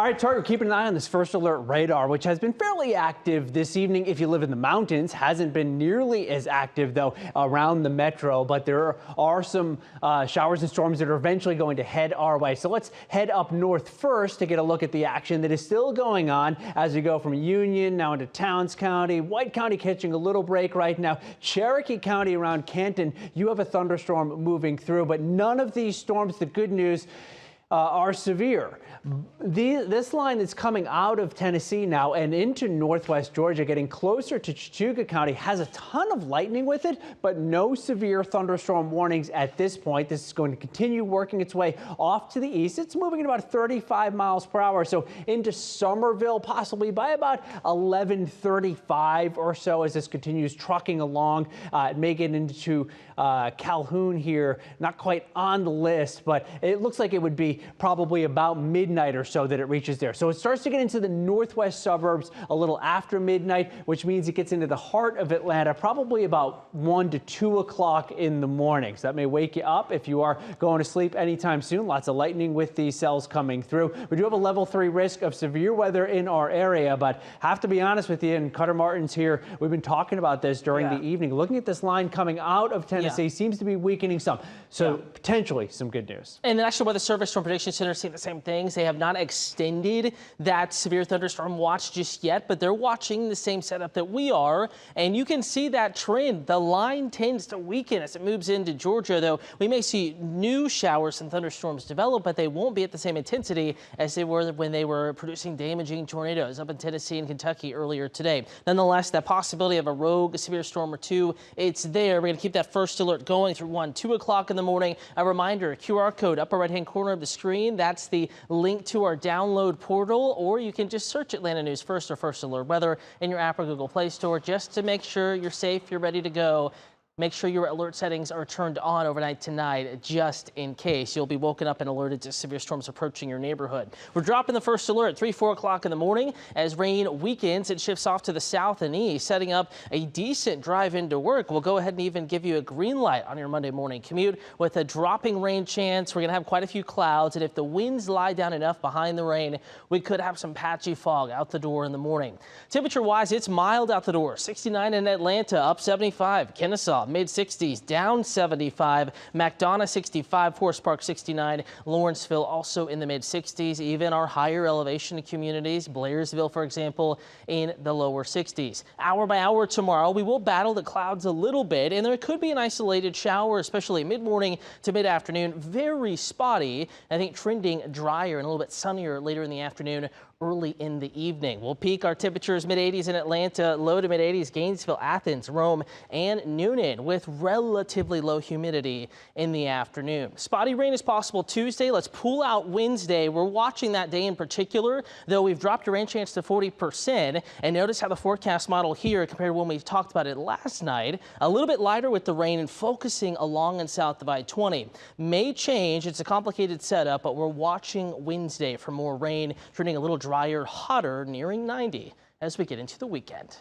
All right, Target, keeping an eye on this first alert radar, which has been fairly active this evening. If you live in the mountains, hasn't been nearly as active, though, around the metro. But there are some showers and storms that are eventually going to head our way. So let's head up north first to get a look at the action that is still going on as we go from Union now into Towns County. White County catching a little break right now. Cherokee County around Canton, you have a thunderstorm moving through, but none of these storms, the good news, are severe. This line is coming out of Tennessee now and into northwest Georgia, getting closer to Chattooga County, has a ton of lightning with it, but no severe thunderstorm warnings at this point. This is going to continue working its way off to the east. It's moving at about 35 miles per hour, so into Somerville possibly by about 11:35 or so as this continues trucking along. It may get into Calhoun here, not quite on the list, but it looks like it would be probably about midnight or so that it reaches there. So it starts to get into the northwest suburbs a little after midnight, which means it gets into the heart of Atlanta probably about 1 to 2 o'clock in the morning. So that may wake you up if you are going to sleep anytime soon. Lots of lightning with these cells coming through. We do have a level 3 risk of severe weather in our area, but have to be honest with you, and Cutter Martin's here, we've been talking about this during the evening. Looking at this line coming out of Tennessee seems to be weakening some. So potentially some good news. And the National Weather Service from Prediction Center saying the same things. They have not extended that severe thunderstorm watch just yet, but they're watching the same setup that we are. And you can see that trend. The line tends to weaken as it moves into Georgia, though we may see new showers and thunderstorms develop, but they won't be at the same intensity as they were when they were producing damaging tornadoes up in Tennessee and Kentucky earlier today. Nonetheless, that possibility of a rogue severe storm or two, it's there. We're going to keep that first alert going through 1, 2 o'clock in the morning. A reminder, QR code upper right-hand corner of the screen. That's the link to our download portal, or you can just search Atlanta News First or First Alert Weather in your app or Google Play Store just to make sure you're safe, you're ready to go. Make sure your alert settings are turned on overnight tonight, just in case. You'll be woken up and alerted to severe storms approaching your neighborhood. We're dropping the first alert at 3, 4 o'clock in the morning. As rain weakens, it shifts off to the south and east, setting up a decent drive into work. We'll go ahead and even give you a green light on your Monday morning commute with a dropping rain chance. We're going to have quite a few clouds, and if the winds lie down enough behind the rain, we could have some patchy fog out the door in the morning. Temperature-wise, it's mild out the door. 69 in Atlanta, up 75. Kennesaw, mid-60s, down 75. McDonough 65, Forest Park 69. Lawrenceville also in the mid-60s. Even our higher elevation communities, Blairsville, for example, in the lower 60s. Hour by hour tomorrow, we will battle the clouds a little bit, and there could be an isolated shower, especially mid-morning to mid-afternoon. Very spotty. I think trending drier and a little bit sunnier later in the afternoon, early in the evening. We'll peak our temperatures mid-80s in Atlanta, low to mid-80s Gainesville, Athens, Rome, and Noonan, with relatively low humidity in the afternoon. Spotty rain is possible Tuesday. Let's pull out Wednesday. We're watching that day in particular, though we've dropped a rain chance to 40%. And notice how the forecast model here compared to when we talked about it last night, a little bit lighter with the rain and focusing along and south of I-20. May change. It's a complicated setup, but we're watching Wednesday for more rain, turning a little drier, hotter, nearing 90 as we get into the weekend.